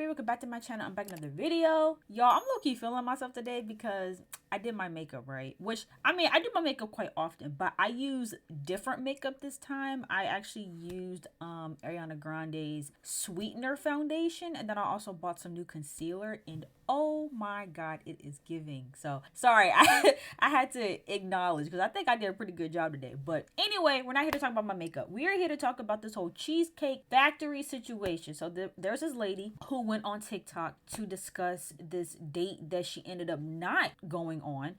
baby, welcome back to my channel. I'm back in another video. Y'all, I'm low-key feeling myself today because I did my makeup, right? Which, I mean, I do my makeup quite often, but I use different makeup this time. I actually used Ariana Grande's Sweetener foundation, and then I also bought some new concealer, and oh my god, it is giving. So sorry, I had to acknowledge because I think I did a pretty good job today. But anyway, we're not here to talk about my makeup. We are here to talk about this whole Cheesecake Factory situation. So there's this lady who went on TikTok to discuss this date that she ended up not going on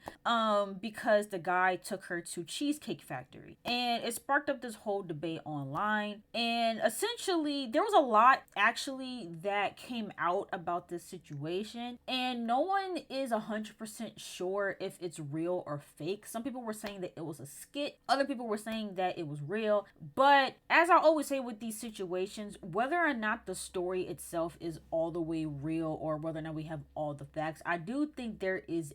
because the guy took her to Cheesecake Factory, and it sparked up this whole debate online. And essentially there was a lot actually that came out about this situation, and no one is 100% sure if it's real or fake. Some people were saying that it was a skit, other people were saying that it was real. But as I always say with these situations, whether or not the story itself is all the way real or whether or not we have all the facts, I do think there is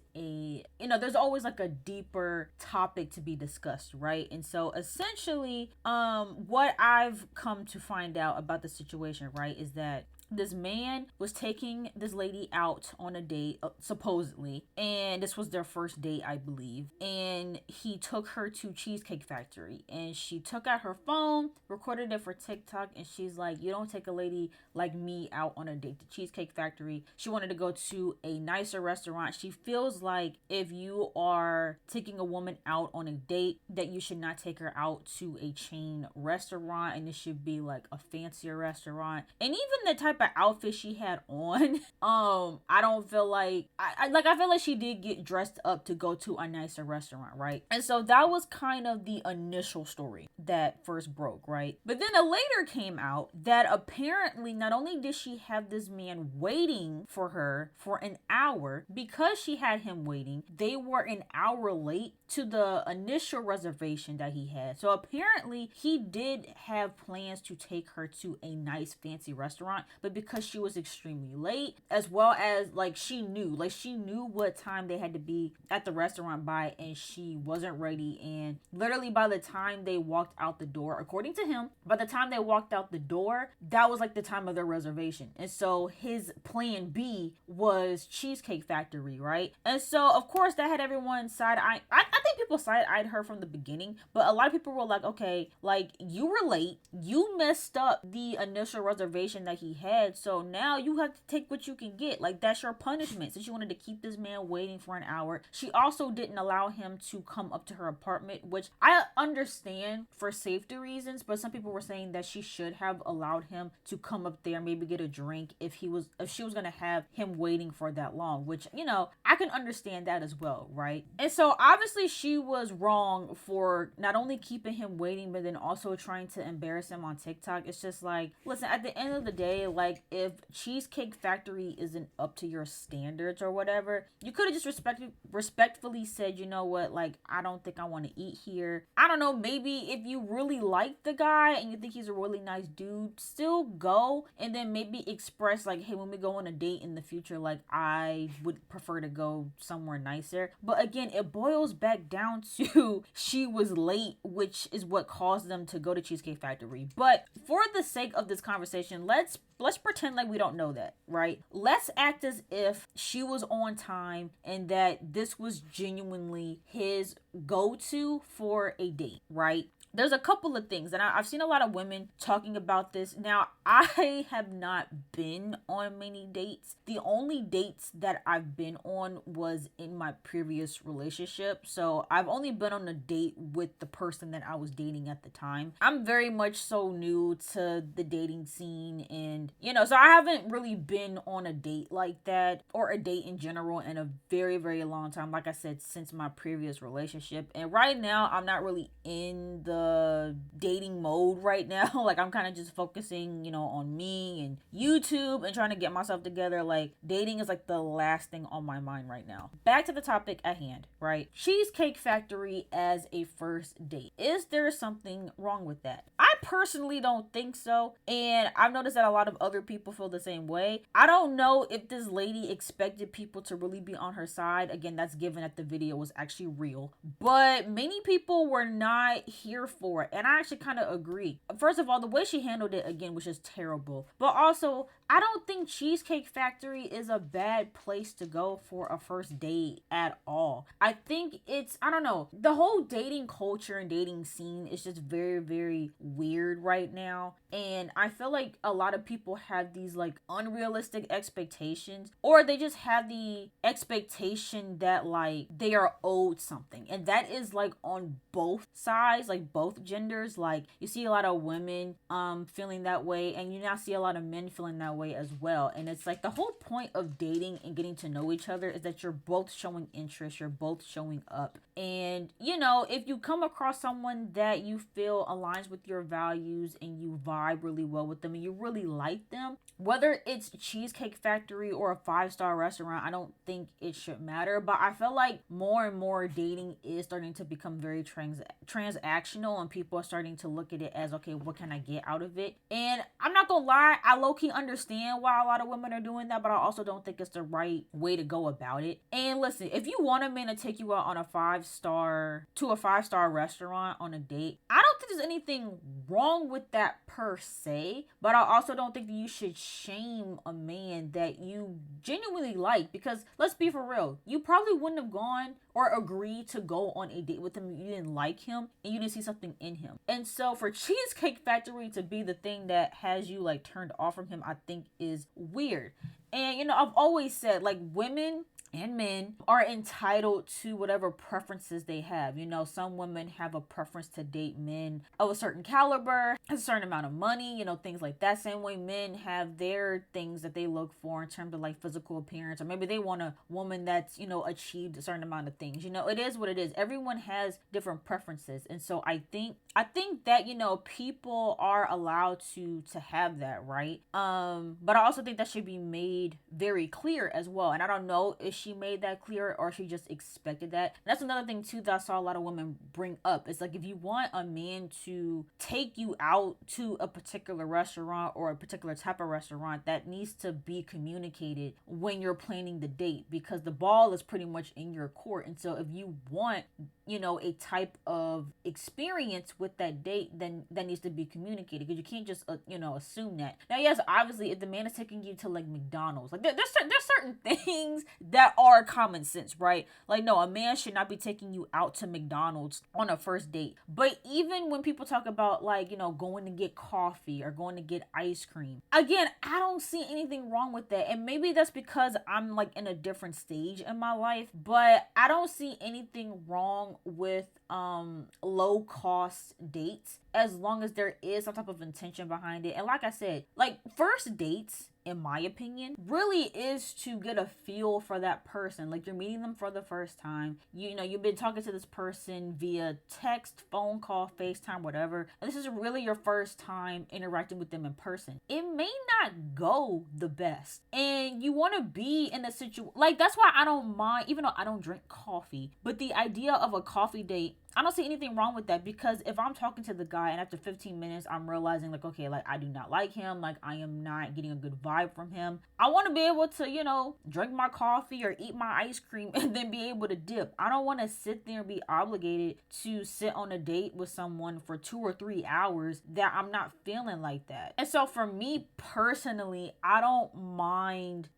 there's always like a deeper topic to be discussed, right? And so essentially what I've come to find out about the situation, right, is that this man was taking this lady out on a date, supposedly, and this was their first date, I believe. And he took her to Cheesecake Factory, and she took out her phone, recorded it for TikTok, and she's like, "You don't take a lady like me out on a date to Cheesecake Factory." She wanted to go to a nicer restaurant. She feels like if you are taking a woman out on a date, that you should not take her out to a chain restaurant, and it should be like a fancier restaurant. And even the type of outfit she had on, I don't feel like I feel like she did get dressed up to go to a nicer restaurant, right? And so that was kind of the initial story that first broke, right? But then it later came out that apparently not only did she have this man waiting for her for an hour, because she had him waiting, they were an hour late to the initial reservation that he had. So apparently he did have plans to take her to a nice fancy restaurant, but because she was extremely late, as well as she knew what time they had to be at the restaurant by, and she wasn't ready. And literally by the time they walked out the door, according to him, by the time they walked out the door, that was like the time of their reservation. And so his plan B was Cheesecake Factory, right? And so of course that had everyone side-eye. I think people side-eyed her from the beginning, but a lot of people were like, okay, like, you were late, you messed up the initial reservation that he had, so now you have to take what you can get. Like, that's your punishment, since you wanted to keep this man waiting for an hour. She also didn't allow him to come up to her apartment, which I understand for safety reasons, but some people were saying that she should have allowed him to come up there, maybe get a drink, if she was gonna have him waiting for that long, which, I can understand that as well, right? And so obviously she was wrong for not only keeping him waiting, but then also trying to embarrass him on TikTok. It's just like, listen, at the end of the day, like, if Cheesecake Factory isn't up to your standards or whatever, you could have just respectfully said, you know what, like, I don't think I want to eat here. I don't know, maybe if you really like the guy and you think he's a really nice dude, still go, and then maybe express like, hey, when we go on a date in the future, like, I would prefer to go somewhere nicer. But again, it boils back down to she was late, which is what caused them to go to Cheesecake Factory. But for the sake of this conversation, let's pretend like we don't know that, right? Let's act as if she was on time and that this was genuinely his go-to for a date, right? There's a couple of things, and I've seen a lot of women talking about this. Now, I have not been on many dates. The only dates that I've been on was in my previous relationship. So I've only been on a date with the person that I was dating at the time. I'm very much so new to the dating scene, and so I haven't really been on a date like that, or a date in general, in a very, very long time. Like I said, since my previous relationship. And right now, I'm not really in the dating mode right now. Like, I'm kind of just focusing, on me and YouTube and trying to get myself together. Like, dating is like the last thing on my mind right now. Back to the topic at hand, right? Cheesecake Factory as a first date. Is there something wrong with that? I personally don't think so. And I've noticed that a lot of other people feel the same way. I don't know if this lady expected people to really be on her side. Again, that's given that the video was actually real. But many people were not here for it. And I actually kind of agree. First of all, the way she handled it, again, was just terrible. But also, I don't think Cheesecake Factory is a bad place to go for a first date at all. I think it's, I don't know, the whole dating culture and dating scene is just very, very weird right now. And I feel like a lot of people have these like unrealistic expectations, or they just have the expectation that like they are owed something. And that is like on both sides, like both genders. Like you see a lot of women feeling that way, and you now see a lot of men feeling that way as well. And it's like the whole point of dating and getting to know each other is that you're both showing interest, you're both showing up. And you know, if you come across someone that you feel aligns with your values and you vibe really well with them and you really like them, whether it's Cheesecake Factory or a 5-star restaurant, I don't think it should matter. But I feel like more and more dating is starting to become very transactional, and people are starting to look at it as, okay, what can I get out of it? And I'm not gonna lie, I low-key understand why a lot of women are doing that, but I also don't think it's the right way to go about it. And listen, if you want a man to take you out on a 5-star restaurant on a date, I don't think there's anything wrong with that per se, but I also don't think that you should shame a man that you genuinely like, because let's be for real, you probably wouldn't have gone or agreed to go on a date with him if you didn't like him and you didn't see something in him. And so for Cheesecake Factory to be the thing that has you like turned off from him, I think is weird. And you know, I've always said like women and men are entitled to whatever preferences they have. You know, some women have a preference to date men of a certain caliber, a certain amount of money, you know, things like that. Same way men have their things that they look for in terms of like physical appearance, or maybe they want a woman that's, you know, achieved a certain amount of things. You know, it is what it is. Everyone has different preferences. And so I think that, you know, people are allowed to have that, right? But I also think that should be made very clear as well. And I don't know if she made that clear or she just expected that. And that's another thing too that I saw a lot of women bring up. It's like, if you want a man to take you out to a particular restaurant or a particular type of restaurant, that needs to be communicated when you're planning the date, because the ball is pretty much in your court. And so if you want, you know, a type of experience with that date, then that needs to be communicated, because you can't just you know, assume that. Now yes, obviously if the man is taking you to like McDonald's, like there's certain things that are common sense, right? Like, no, a man should not be taking you out to McDonald's on a first date. But even when people talk about like, you know, going to get coffee or going to get ice cream, again, I don't see anything wrong with that. And maybe that's because I'm like in a different stage in my life, but I don't see anything wrong with low cost dates, as long as there is some type of intention behind it. And like I said, like first dates, in my opinion, really is to get a feel for that person. Like, you're meeting them for the first time. You know, you've been talking to this person via text, phone call, FaceTime, whatever. And this is really your first time interacting with them in person. It may not go the best. And you want to be in a situation, like, that's why I don't mind, even though I don't drink coffee, but the idea of a coffee date, I don't see anything wrong with that, because if I'm talking to the guy and after 15 minutes I'm realizing like, okay, like I do not like him, like I am not getting a good vibe from him, I want to be able to, you know, drink my coffee or eat my ice cream and then be able to dip. I don't want to sit there and be obligated to sit on a date with someone for 2 or 3 hours that I'm not feeling like that. And so for me personally, I don't mind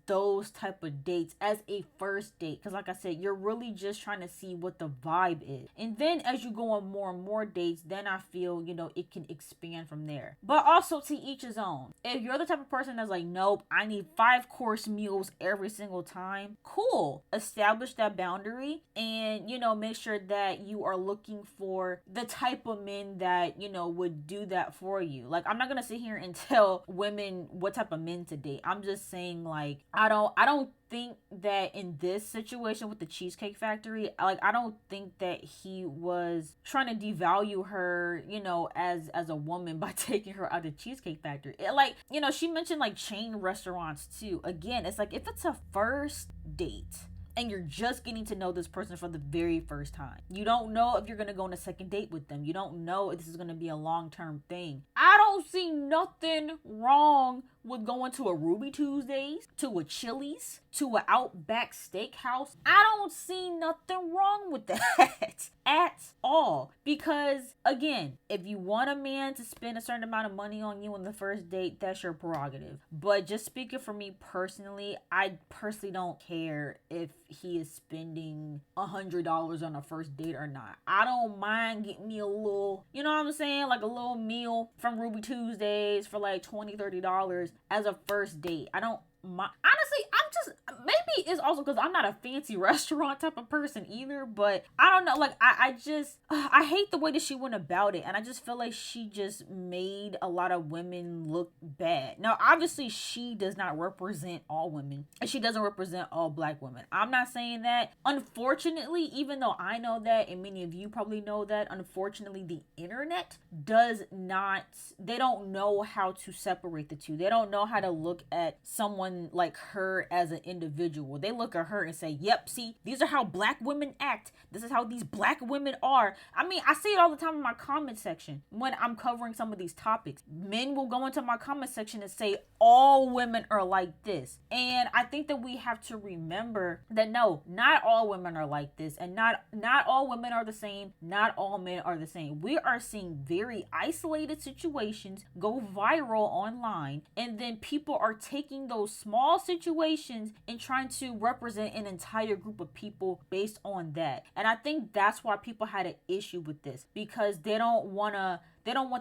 those type of dates as a first date, because like I said, you're really just trying to see what the vibe is. And then as you go on more and more dates, then I feel, you know, it can expand from there. But also, to each his own. If you're the type of person that's like, nope, I need 5-course meals every single time, cool. Establish that boundary, and, you know, make sure that you are looking for the type of men that, you know, would do that for you. Like, I'm not gonna sit here and tell women what type of men to date. I'm just saying, like, I don't think that in this situation with the Cheesecake Factory, like, I don't think that he was trying to devalue her, you know, as a woman by taking her out of Cheesecake Factory. Like, you know, she mentioned like chain restaurants too. Again, it's like, if it's a first date, and you're just getting to know this person for the very first time. You don't know if you're going to go on a second date with them. You don't know if this is going to be a long-term thing. I don't see nothing wrong with going to a Ruby Tuesdays, to a Chili's, to an Outback Steakhouse. I don't see nothing wrong with that at all. Because, again, if you want a man to spend a certain amount of money on you on the first date, that's your prerogative. But just speaking for me personally, I personally don't care if he is spending $100 on a first date or not. I don't mind getting me a little, you know what I'm saying, like a little meal from Ruby Tuesdays for like $20-$30 as a first date. I don't mind. Honestly, I'm just, maybe it's also because I'm not a fancy restaurant type of person either, but I don't know, like I just I hate the way that she went about it, and I just feel like she just made a lot of women look bad. Now obviously she does not represent all women, and she doesn't represent all black women. I'm not saying that. Unfortunately, even though I know that, and many of you probably know that, unfortunately the internet does not, they don't know how to separate the two. They don't know how to look at someone like her as an individual. They look at her and say, yep, see, these are how black women act. This is how these black women are. I mean, I see it all the time in my comment section when I'm covering some of these topics. Men will go into my comment section and say, all women are like this. And I think that we have to remember that no, not all women are like this, and not all women are the same. Not all men are the same. We are seeing very isolated situations go viral online, and then people are taking those small situations and trying to represent an entire group of people based on that. And I think that's why people had an issue with this, because they don't want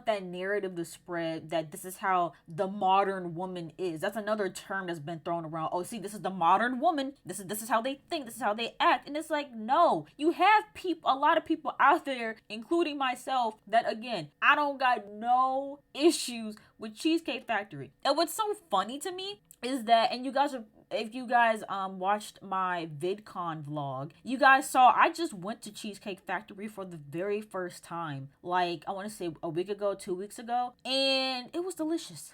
that narrative to spread that this is how the modern woman is. That's another term that's been thrown around. Oh, see, this is the modern woman. This is how they think. This is how they act. And it's like, no, you have a lot of people out there, including myself, that again, I don't got no issues with Cheesecake Factory. And what's so funny to me is that, and you guys are, if you guys watched my VidCon vlog, you guys saw I just went to Cheesecake Factory for the very first time. Like, I want to say a week ago, 2 weeks ago, and it was delicious.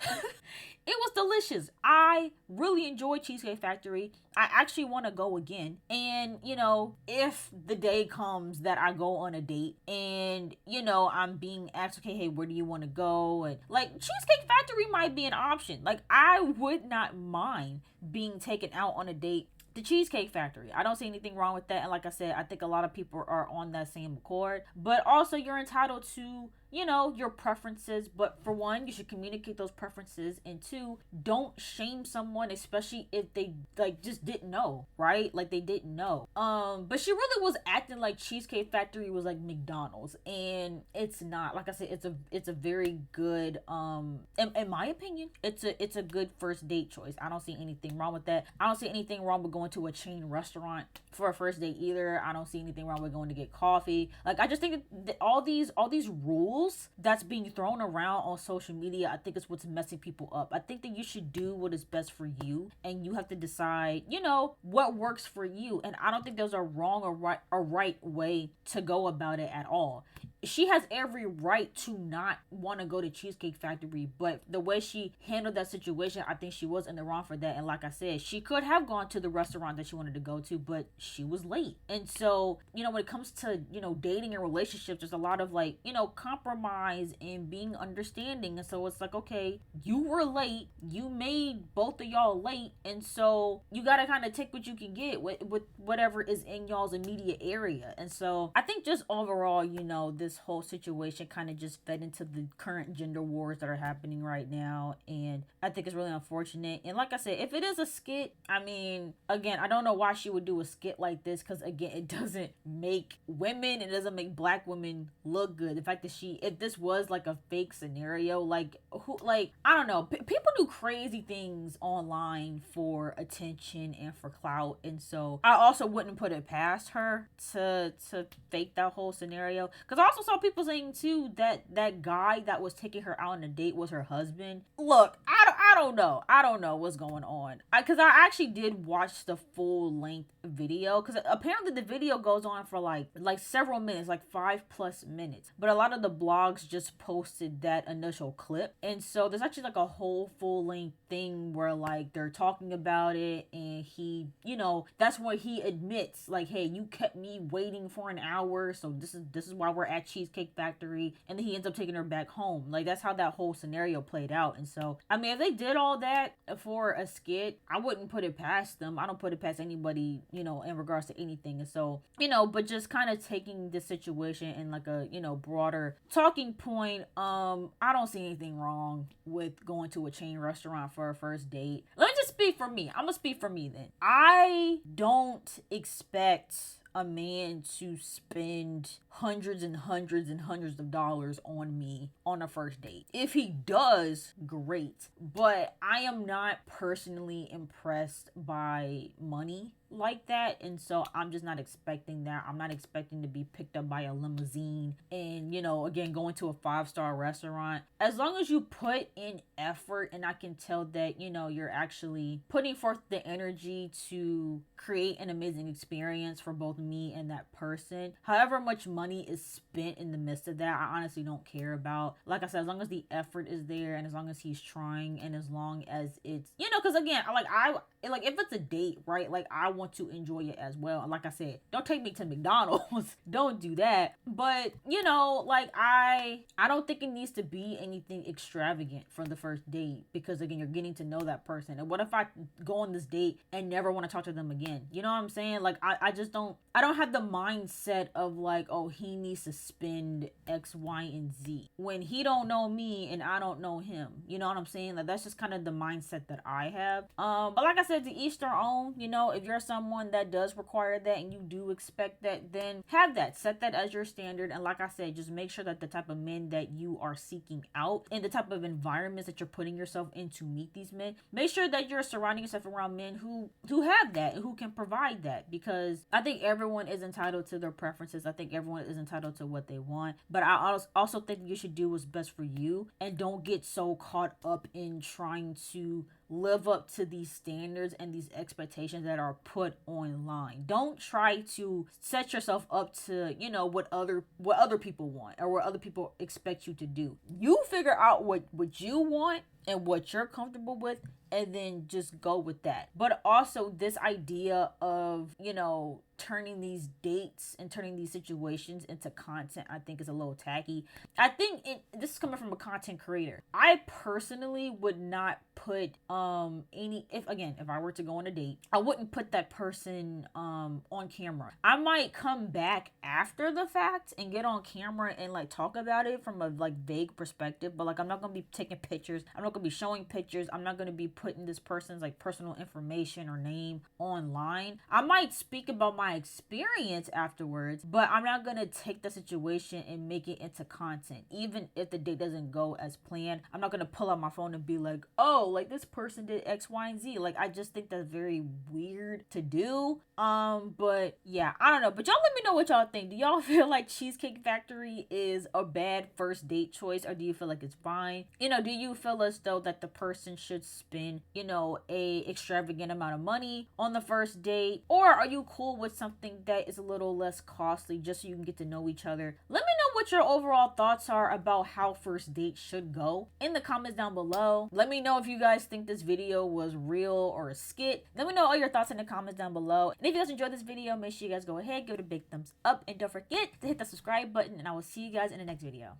It was delicious. I really enjoyed Cheesecake Factory. I actually want to go again. And, you know, if the day comes that I go on a date and, you know, I'm being asked, okay, hey, where do you want to go? And like, Cheesecake Factory might be an option. Like, I would not mind being taken out on a date the Cheesecake Factory. I don't see anything wrong with that. And like I said, I think a lot of people are on that same accord. But also, you're entitled to, you know, your preferences. But for one, you should communicate those preferences. And two, don't shame someone, especially if they like just didn't know, right? Like they didn't know. But she really was acting like Cheesecake Factory was like McDonald's, and it's not. Like I said, it's a very good in my opinion, it's a good first date choice. I don't see anything wrong with that. I don't see anything wrong with going to a chain restaurant for a first date either. I don't see anything wrong with going to get coffee. Like, I just think that all these rules that's being thrown around on social media, I think it's what's messing people up. I think that you should do what is best for you, and you have to decide, you know, what works for you. And I don't think there's a wrong or right way to go about it at all. She has every right to not want to go to Cheesecake Factory, but the way she handled that situation, I think she was in the wrong for that. And like I said, she could have gone to the restaurant that she wanted to go to, but she was late. And so, you know, when it comes to, you know, dating and relationships, there's a lot of like, you know, compromise and being understanding. And so it's like, okay, you were late, you made both of y'all late, and so you got to kind of take what you can get with whatever is in y'all's immediate area. And so I think just overall, you know, this whole situation kind of just fed into the current gender wars that are happening right now, and I think it's really unfortunate. And like I said, if it is a skit, I mean, again, I don't know why she would do a skit like this, because again, it doesn't make women, it doesn't make black women look good. The fact that if this was like a fake scenario, like who, like, I don't know, people do crazy things online for attention and for clout, and so I also wouldn't put it past her to fake that whole scenario. Because I also saw people saying too that guy that was taking her out on a date was her husband. Look, I I don't know what's going on. Because I actually did watch the full length video, because apparently the video goes on for like several minutes, like 5+ minutes. But a lot of the blogs just posted that initial clip, and so there's actually like a whole full length thing where like they're talking about it, and he, that's where he admits like, hey, you kept me waiting for an hour, so this is why we're at Cheesecake Factory, and then he ends up taking her back home. Like, that's how that whole scenario played out. And so I mean, if they did all that for a skit, I wouldn't put it past them. I don't put it past anybody, in regards to anything. And so, but just kind of taking the situation in like a, broader talking point, I don't see anything wrong with going to a chain restaurant for a first date. Let me just speak for me. I'm gonna speak for me then. I don't expect a man to spend hundreds and hundreds and hundreds of dollars on me on a first date. If he does, great. But I am not personally impressed by money like that, and so I'm just not expecting that. I'm not expecting to be picked up by a limousine and, again, going to a 5-star restaurant. As long as you put in effort, and I can tell that, you're actually putting forth the energy to create an amazing experience for both me and that person. However much money is spent in the midst of that, I honestly don't care about. Like I said, as long as the effort is there, and as long as he's trying, and as long as it's, because again, like if it's a date, right? Like, I want to enjoy it as well. And like I said, don't take me to McDonald's. Don't do that. But, like I don't think it needs to be anything extravagant for the first date, because again, you're getting to know that person. And what if I go on this date and never want to talk to them again? You know what I'm saying? Like, I don't have the mindset of like, oh, he needs to spend X, Y, and Z when he don't know me and I don't know him. You know what I'm saying? Like, that's just kind of the mindset that I have. But like I said, to each their own. If you're someone that does require that and you do expect that, then have that. Set that as your standard. And like I said, just make sure that the type of men that you are seeking out and the type of environments that you're putting yourself in to meet these men, make sure that you're surrounding yourself around men who have that and who can provide that. Because I think everyone is entitled to their preferences. I think everyone is entitled to what they want. But I also think you should do what's best for you, and don't get so caught up in trying to live up to these standards and these expectations that are put online. Don't try to set yourself up to, what other people want or what other people expect you to do. You figure out what you want and what you're comfortable with, and then just go with that. But also, this idea of, turning these dates and turning these situations into content, I think is a little tacky. I think this is coming from a content creator. I personally would not put if I were to go on a date, I wouldn't put that person on camera. I might come back after the fact and get on camera and like talk about it from a like vague perspective, but like I'm not gonna be taking pictures, I'm not gonna be showing pictures, I'm not gonna be putting this person's like personal information or name online. I might speak about my experience afterwards, but I'm not gonna take the situation and make it into content. Even if the date doesn't go as planned, I'm not gonna pull out my phone and be like, oh, like this person did X, Y, and Z. Like, I just think that's very weird to do. But yeah, I don't know. But y'all let me know what y'all think. Do y'all feel like Cheesecake Factory is a bad first date choice, or do you feel like it's fine? Do you feel as though that the person should spend, a extravagant amount of money on the first date? Or are you cool with something that is a little less costly just so you can get to know each other? Let me know what your overall thoughts are about how first dates should go in the comments down below. Let me know if you guys think this video was real or a skit. Let me know all your thoughts in the comments down below. And if you guys enjoyed this video, make sure you guys go ahead, give it a big thumbs up, and don't forget to hit the subscribe button, and I will see you guys in the next video.